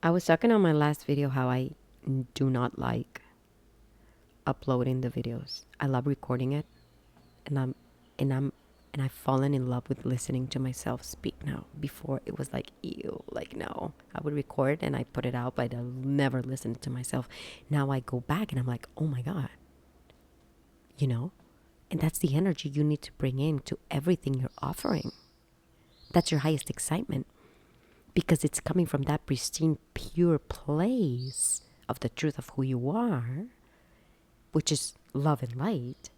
I was talking on my last video how I do not like uploading the videos. I love recording it, and I'm and I've fallen in love with listening to myself speak now. Before it was like ew, like no. I would record and I put it out, but I'll never listen to myself. Now I go back and I'm like, oh my God, you know? And that's the energy you need to bring in to everything you're offering. That's your highest excitement because it's coming from that pristine, pure place of the truth of who you are, which is love and light.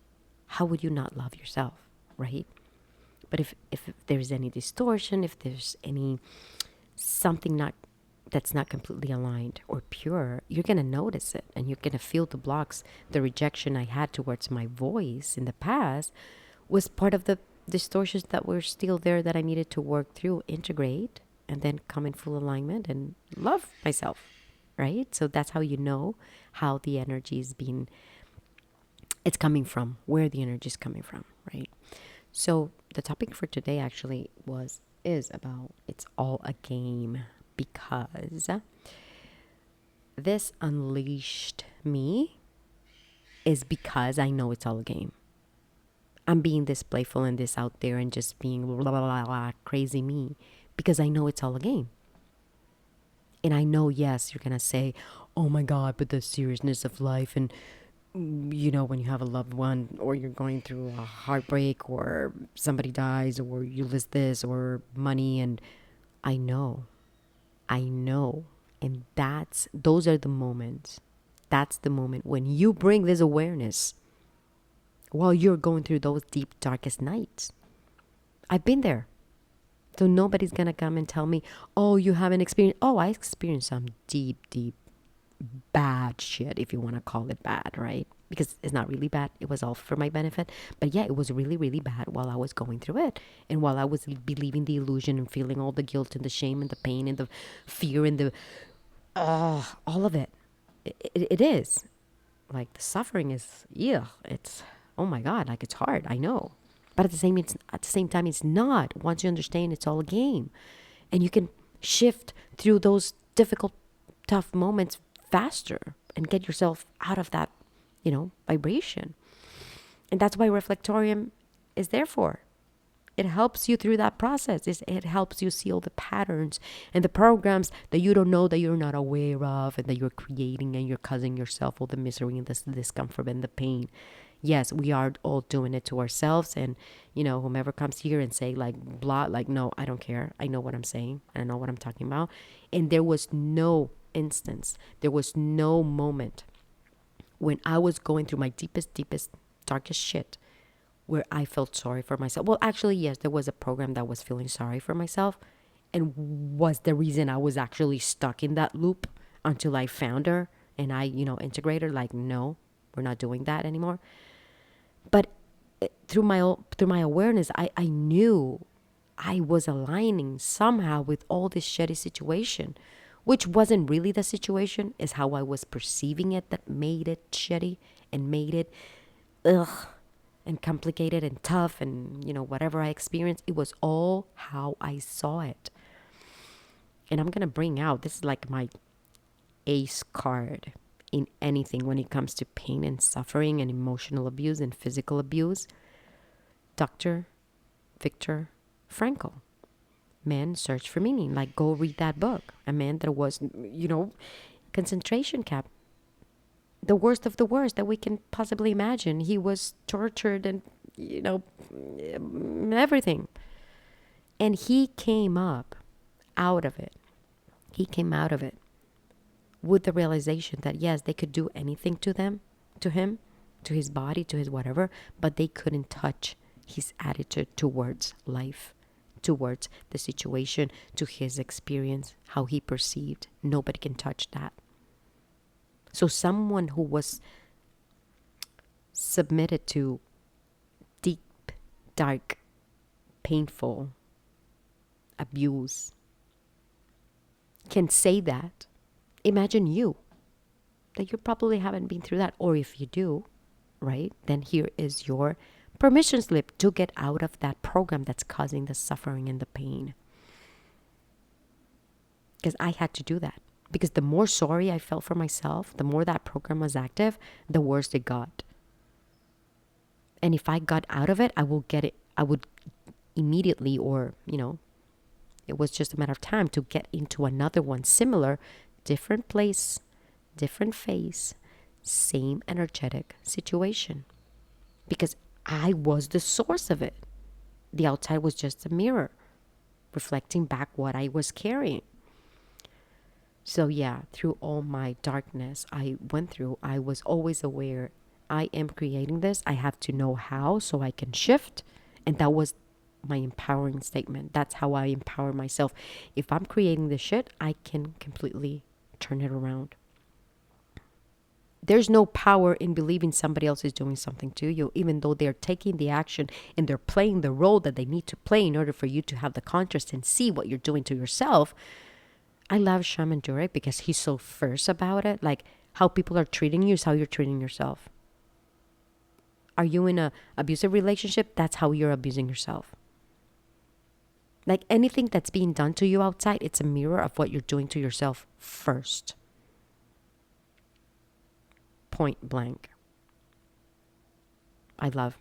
How would you not love yourself, right? But if there's any distortion, if there's any something not that's not completely aligned or pure, you're going to notice it and you're going to feel the blocks. The rejection I had towards my voice in the past was part of the distortions that were still there that I needed to work through, integrate, and then come in full alignment and love myself, right? So that's how you know how the energy is being, it's coming from, where the energy is coming from, right? So the topic for today actually is about it's all a game, because this unleashed me is because I know it's all a game. I'm being this playful and this out there and just being blah, blah, blah, blah, crazy me because I know it's all a game. And I know, yes, you're going to say, oh my God, but the seriousness of life and, you know, when you have a loved one or you're going through a heartbreak or somebody dies or you lose this or money. And I know. And those are the moments. That's the moment when you bring this awareness while you're going through those deep, darkest nights. I've been there. So nobody's going to come and tell me, oh, you haven't experienced. Oh, I experienced some deep, deep, bad shit, if you want to call it bad, right? Because it's not really bad. It was all for my benefit. But yeah, it was really, really bad while I was going through it. And while I was believing the illusion and feeling all the guilt and the shame and the pain and the fear and the, all of it. It is. Like the suffering is, yeah, it's, oh my God, like it's hard. I know. But at the same time, it's not. Once you understand, it's all a game. And you can shift through those difficult, tough moments faster and get yourself out of that, vibration. And that's why Reflectorium is there for. It helps you through that process. It helps you see all the patterns and the programs that you don't know, that you're not aware of, and that you're creating, and you're causing yourself all the misery and the discomfort and the pain. Yes, we are all doing it to ourselves. And, whomever comes here and say like, blah, like, no, I don't care. I know what I'm saying. I know what I'm talking about. And there was no instance. There was no moment when I was going through my deepest, darkest shit where I felt sorry for myself. Well, actually, yes, there was a program that was feeling sorry for myself and was the reason I was actually stuck in that loop until I found her and I, integrated like, no, we're not doing that anymore. But through my awareness, I knew I was aligning somehow with all this shitty situation, which wasn't really the situation, is how I was perceiving it that made it shitty and made it and complicated and tough and, whatever I experienced. It was all how I saw it. And I'm going to bring out, this is like my ace card in anything when it comes to pain and suffering and emotional abuse and physical abuse. Dr. Viktor Frankl, Man's Search for Meaning. Like, go read that book. A man that was, concentration camp. The worst of the worst that we can possibly imagine. He was tortured and, everything. And he came up out of it. He came out of it with the realization that, yes, they could do anything to him, to his body, to his whatever, but they couldn't touch his attitude towards life, towards the situation, to his experience, how he perceived. Nobody can touch that. So someone who was submitted to deep, dark, painful abuse can say that. Imagine you, that you probably haven't been through that. Or if you do, right, then here is your permission slip to get out of that program that's causing the suffering and the pain. Because I had to do that. Because the more sorry I felt for myself, the more that program was active, the worse it got. And if I got out of it, I will get it. I would immediately, or, it was just a matter of time to get into another one similar, different place, different face, same energetic situation. Because I was the source of it. The outside was just a mirror reflecting back what I was carrying. So yeah, through all my darkness I went through, I was always aware I am creating this. I have to know how so I can shift. And that was my empowering statement. That's how I empower myself. If I'm creating this shit, I can completely turn it around. There's no power in believing somebody else is doing something to you, even though they're taking the action and they're playing the role that they need to play in order for you to have the contrast and see what you're doing to yourself. I love Shaman Durek because he's so first about it. Like, how people are treating you is how you're treating yourself. Are you in an abusive relationship? That's how you're abusing yourself. Like, anything that's being done to you outside, it's a mirror of what you're doing to yourself first. Point blank. I love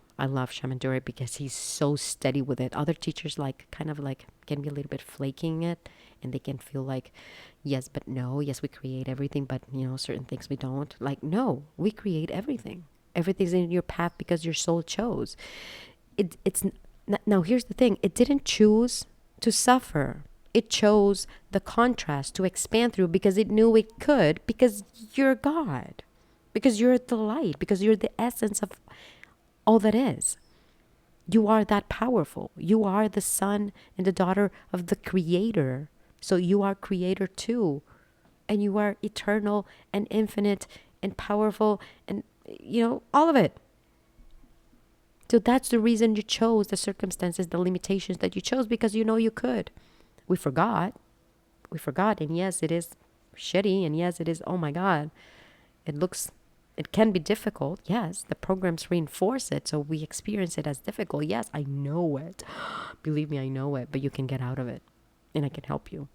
Shaman Durek because he's so steady with it. Other teachers kind of can be a little bit flaking it, and they can feel like, yes, but no, yes, we create everything, but certain things we don't. Like, no, we create everything. Everything's in your path because your soul chose. It's now here's the thing. It didn't choose to suffer. It chose the contrast to expand through because it knew it could, because you're God, because you're the light, because you're the essence of all that is. You are that powerful. You are the son and the daughter of the Creator. So you are Creator too. And you are eternal and infinite and powerful and, all of it. So that's the reason you chose the circumstances, the limitations that you chose, because you could. We forgot. And yes, it is shitty. And yes, it is, oh my God. It can be difficult. Yes, the programs reinforce it. So we experience it as difficult. Yes, I know it. Believe me, I know it. But you can get out of it. And I can help you.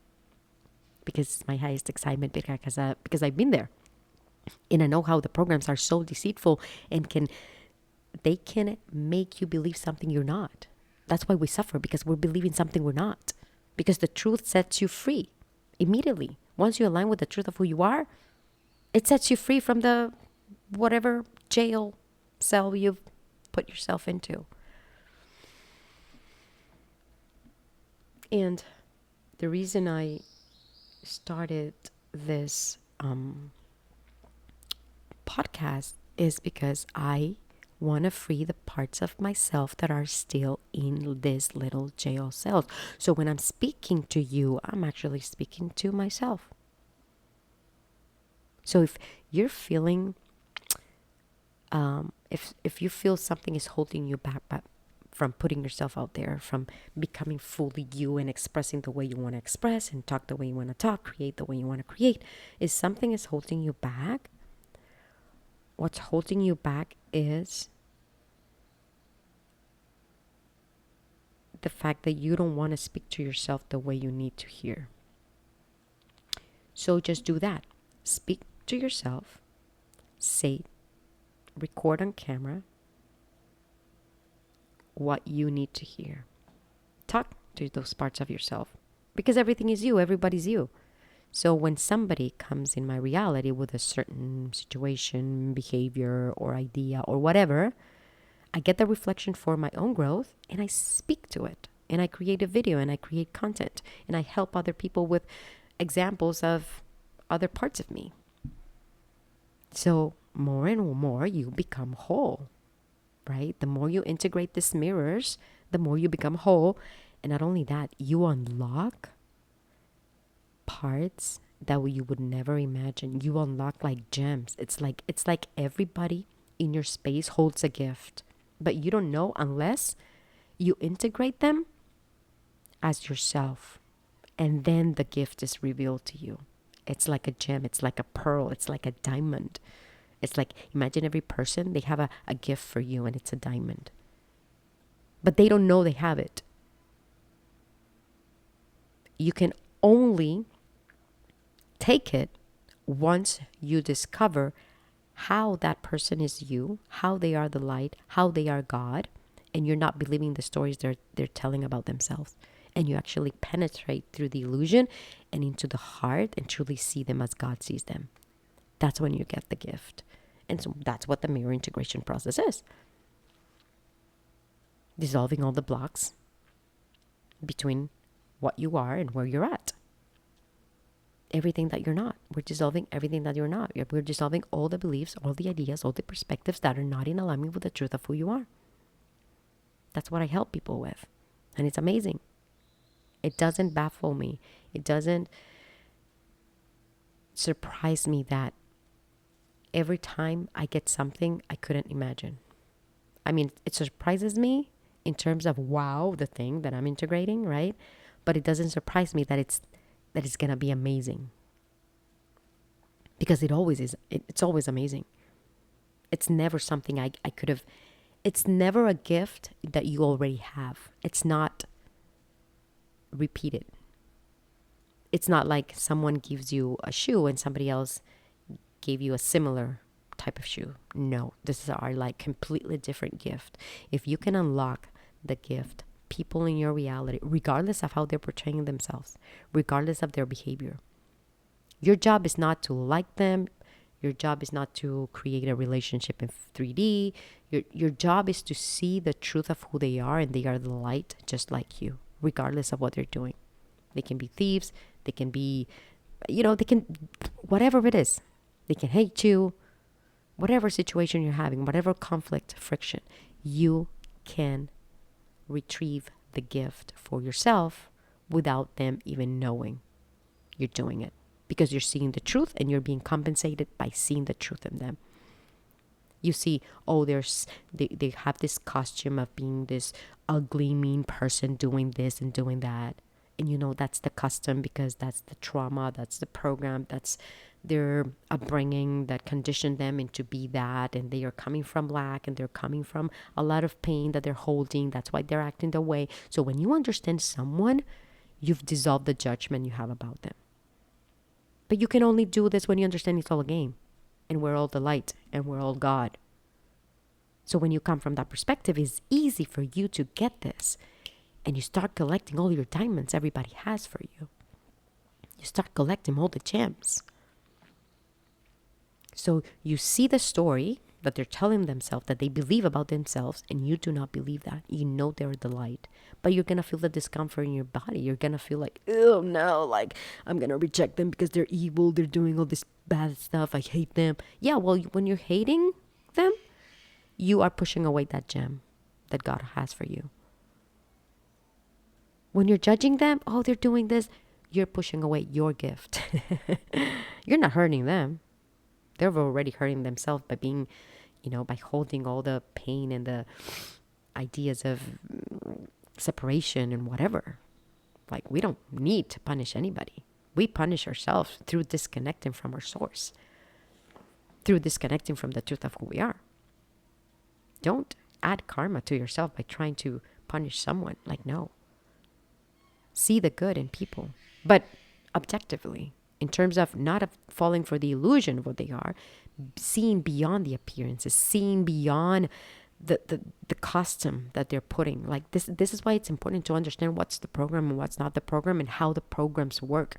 Because it's my highest excitement, because I've been there. And I know how the programs are so deceitful and they can make you believe something you're not. That's why we suffer, because we're believing something we're not. Because the truth sets you free immediately. Once you align with the truth of who you are, it sets you free from the whatever jail cell you've put yourself into. And the reason I started this podcast is because I want to free the parts of myself that are still in this little jail cell. So when I'm speaking to you, I'm actually speaking to myself. So if you're feeling, if you feel something is holding you back from putting yourself out there, from becoming fully you and expressing the way you want to express and talk the way you want to talk, create the way you want to create, if something is holding you back, what's holding you back is the fact that you don't want to speak to yourself the way you need to hear. So just do that. Speak to yourself. Say, record on camera what you need to hear. Talk to those parts of yourself, because everything is you. Everybody's you. So when somebody comes in my reality with a certain situation, behavior, or idea, or whatever, I get the reflection for my own growth and I speak to it. And I create a video and I create content. And I help other people with examples of other parts of me. So more and more you become whole, right? The more you integrate these mirrors, the more you become whole. And not only that, you unlock parts that you would never imagine. You unlock like gems. It's like everybody in your space holds a gift, but you don't know unless you integrate them as yourself, and then the gift is revealed to you. It's like a gem, it's like a pearl, it's like a diamond. It's like, imagine every person, they have a gift for you, and it's a diamond, but they don't know they have it. You can only take it once you discover how that person is you, how they are the light, how they are God, and you're not believing the stories they're telling about themselves. And you actually penetrate through the illusion and into the heart and truly see them as God sees them. That's when you get the gift. And so that's what the mirror integration process is. Dissolving all the blocks between what you are and where you're at. Everything that you're not. We're dissolving everything that you're not. We're dissolving all the beliefs, all the ideas, all the perspectives that are not in alignment with the truth of who you are. That's what I help people with. And it's amazing. It doesn't baffle me. It doesn't surprise me that every time I get something I couldn't imagine. I mean, it surprises me in terms of wow, the thing that I'm integrating, right? But it doesn't surprise me that it's going to be amazing. Because it always is. It's always amazing. It's never something I could have. It's never a gift that you already have. It's not repeated. It's not like someone gives you a shoe and somebody else gave you a similar type of shoe. No, this is our like completely different gift. If you can unlock the gift, people in your reality, regardless of how they're portraying themselves, regardless of their behavior, your job is not to like them. Your job is not to create a relationship in 3D. Your job is to see the truth of who they are, and they are the light just like you, regardless of what they're doing. They can be thieves. They can be, they can, whatever it is. They can hate you. Whatever situation you're having, whatever conflict, friction, you can retrieve the gift for yourself without them even knowing you're doing it. Because you're seeing the truth and you're being compensated by seeing the truth in them. You see, they have this costume of being this ugly, mean person doing this and doing that. And that's the custom because that's the trauma, that's the program, that's their upbringing that conditioned them into be that. And they are coming from lack and they're coming from a lot of pain that they're holding. That's why they're acting the way. So when you understand someone, you've dissolved the judgment you have about them. But you can only do this when you understand it's all a game. And we're all the light. And we're all God. So when you come from that perspective, it's easy for you to get this. And you start collecting all your diamonds everybody has for you. You start collecting all the gems. So you see the story that they're telling themselves, that they believe about themselves, and you do not believe that. You know they're the light. But you're going to feel the discomfort in your body. You're going to feel like, oh no, like I'm going to reject them because they're evil. They're doing all this bad stuff. I hate them. Yeah, well, when you're hating them, you are pushing away that gem that God has for you. When you're judging them, oh, they're doing this, you're pushing away your gift. You're not hurting them. They're already hurting themselves by being, by holding all the pain and the ideas of separation and whatever. Like, we don't need to punish anybody. We punish ourselves through disconnecting from our source, through disconnecting from the truth of who we are. Don't add karma to yourself by trying to punish someone. Like, no. See the good in people, but objectively, in terms of not falling for the illusion of what they are, seeing beyond the appearances, seeing beyond the costume that they're putting. Like this is why it's important to understand what's the program and what's not the program and how the programs work.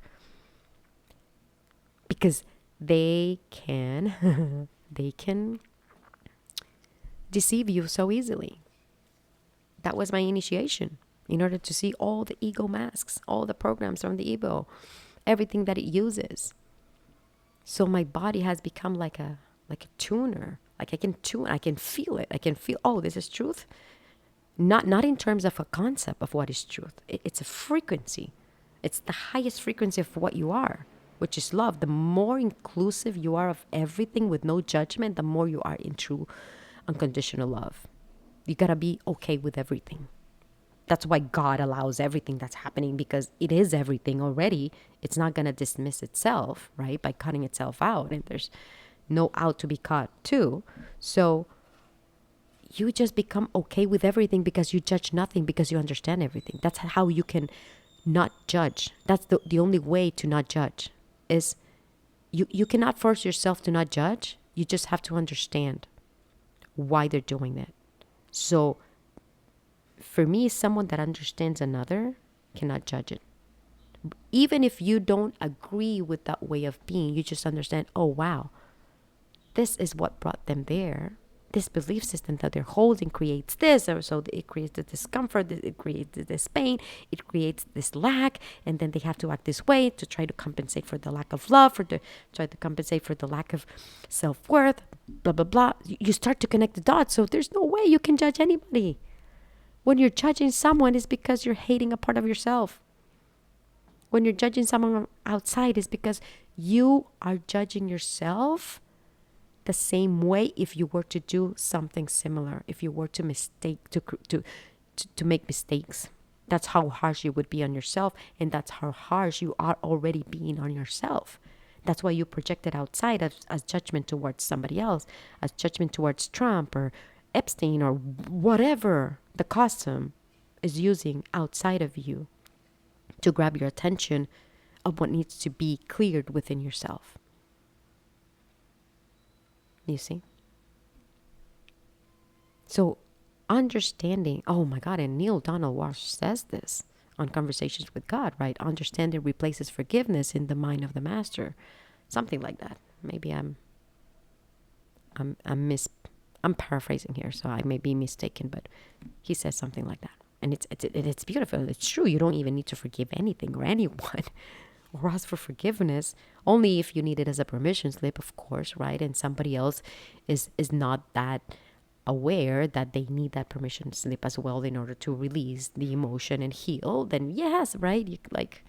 Because they can deceive you so easily. That was my initiation. In order to see all the ego masks, all the programs from the ego, everything that it uses. So my body has become like a tuner. Like I can tune, I can feel it. I can feel, oh, this is truth. Not in terms of a concept of what is truth. It's a frequency. It's the highest frequency of what you are, which is love. The more inclusive you are of everything with no judgment, the more you are in true unconditional love. You gotta be okay with everything. That's why God allows everything that's happening, because it is everything already. It's not going to dismiss itself, right, by cutting itself out. And there's no out to be cut too. So you just become okay with everything because you judge nothing, because you understand everything. That's how you can not judge. That's the only way to not judge, is You cannot force yourself to not judge. You just have to understand why they're doing it. So for me, someone that understands another cannot judge it. Even if you don't agree with that way of being, you just understand, oh, wow, this is what brought them there. This belief system that they're holding creates this, or so it creates the discomfort, it creates this pain, it creates this lack, and then they have to act this way to try to compensate for the lack of love, try to compensate for the lack of self-worth, blah, blah, blah. You start to connect the dots, so there's no way you can judge anybody. When you're judging someone, it's because you're hating a part of yourself. When you're judging someone outside, it's because you are judging yourself the same way if you were to do something similar, if you were to make mistakes. That's how harsh you would be on yourself, and that's how harsh you are already being on yourself. That's why you project it outside as judgment towards somebody else, as judgment towards Trump or Epstein or whatever the costume is using outside of you to grab your attention of what needs to be cleared within yourself. You see? So understanding, oh my God, and Neil Donald Walsh says this on Conversations with God, right? Understanding replaces forgiveness in the mind of the master. Something like that. Maybe I'm paraphrasing here, so I may be mistaken, but he says something like that. And it's beautiful. It's true. You don't even need to forgive anything or anyone or ask for forgiveness. Only if you need it as a permission slip, of course, right? And somebody else is not that aware that they need that permission slip as well in order to release the emotion and heal, then yes, right? You, like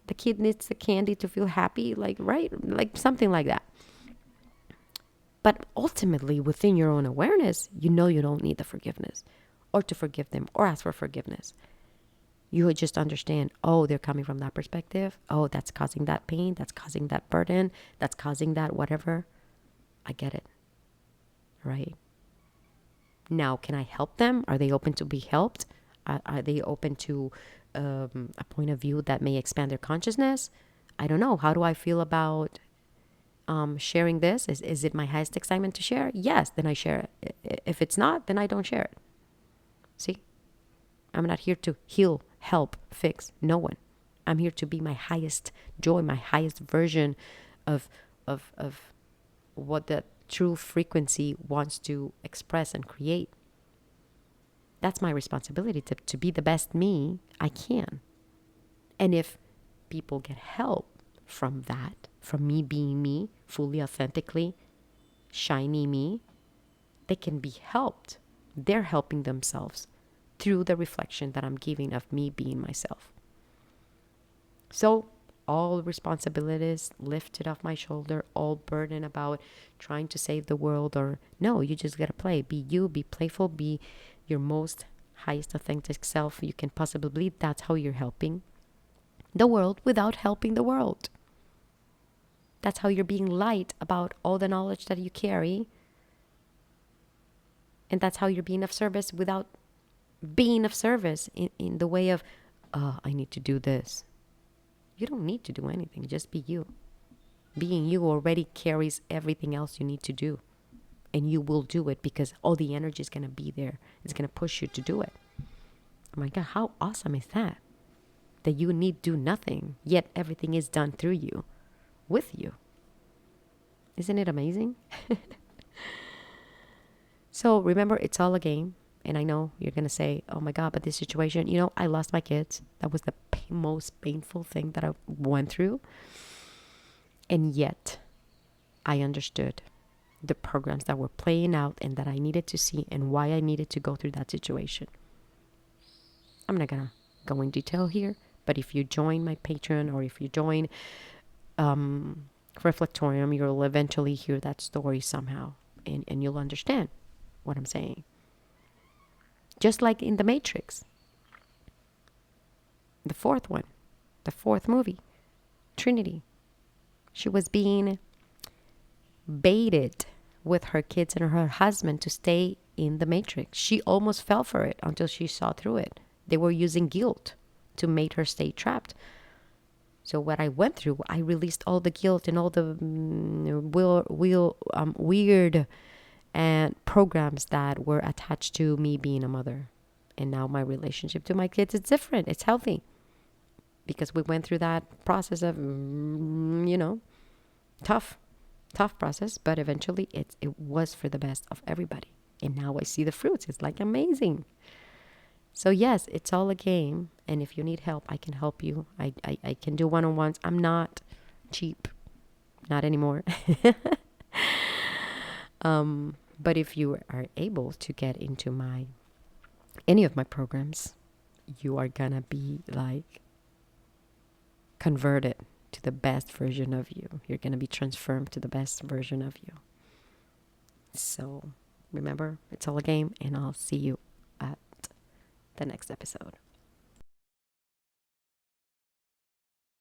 the kid needs the candy to feel happy, like, right? Like something like that. But ultimately, within your own awareness, you know you don't need the forgiveness or to forgive them or ask for forgiveness. You would just understand, oh, they're coming from that perspective. Oh, that's causing that pain. That's causing that burden. That's causing that whatever. I get it. Right? Now, can I help them? Are they open to be helped? Are they open to a point of view that may expand their consciousness? I don't know. How do I feel about sharing this? Is it my highest excitement to share? Yes, then I share it. If it's not, then I don't share it. See? I'm not here to heal, help, fix no one. I'm here to be my highest joy, my highest version of what the true frequency wants to express and create. That's my responsibility to be the best me I can. And if people get help from that, from me being me, fully authentically, shiny me, they can be helped. They're helping themselves through the reflection that I'm giving of me being myself. So all responsibilities lifted off my shoulder, all burden about trying to save the world, or no, you just gotta play. Be you, be playful, be your most highest authentic self you can possibly be. That's how you're helping the world without helping the world. That's how you're being light about all the knowledge that you carry. And that's how you're being of service without being of service in the way of, I need to do this. You don't need to do anything. Just be you. Being you already carries everything else you need to do. And you will do it because all the energy is going to be there. It's going to push you to do it. Oh my God, how awesome is that? That you need do nothing, yet everything is done through you, with you. Isn't it amazing? So remember, it's all a game. And I know you're going to say, oh my God, but this situation, I lost my kids. That was the most painful thing that I went through. And yet I understood the programs that were playing out and that I needed to see and why I needed to go through that situation. I'm not going to go in detail here, but if you join my Patreon or if you join Reflectorium, you'll eventually hear that story somehow and you'll understand what I'm saying. Just like in The Matrix. The fourth movie, Trinity. She was being baited with her kids and her husband to stay in the Matrix. She almost fell for it until she saw through it. They were using guilt to make her stay trapped. So what I went through, I released all the guilt and all the weird and programs that were attached to me being a mother. And now my relationship to my kids is different. It's healthy because we went through that process of, tough, tough process. But eventually, it was for the best of everybody. And now I see the fruits. It's like amazing. So yes, it's all a game. And if you need help, I can help you. I can do one-on-ones. I'm not cheap. Not anymore. But if you are able to get into any of my programs, you are gonna be like converted to the best version of you. You're gonna be transformed to the best version of you. So remember, it's all a game, and I'll see you at the next episode.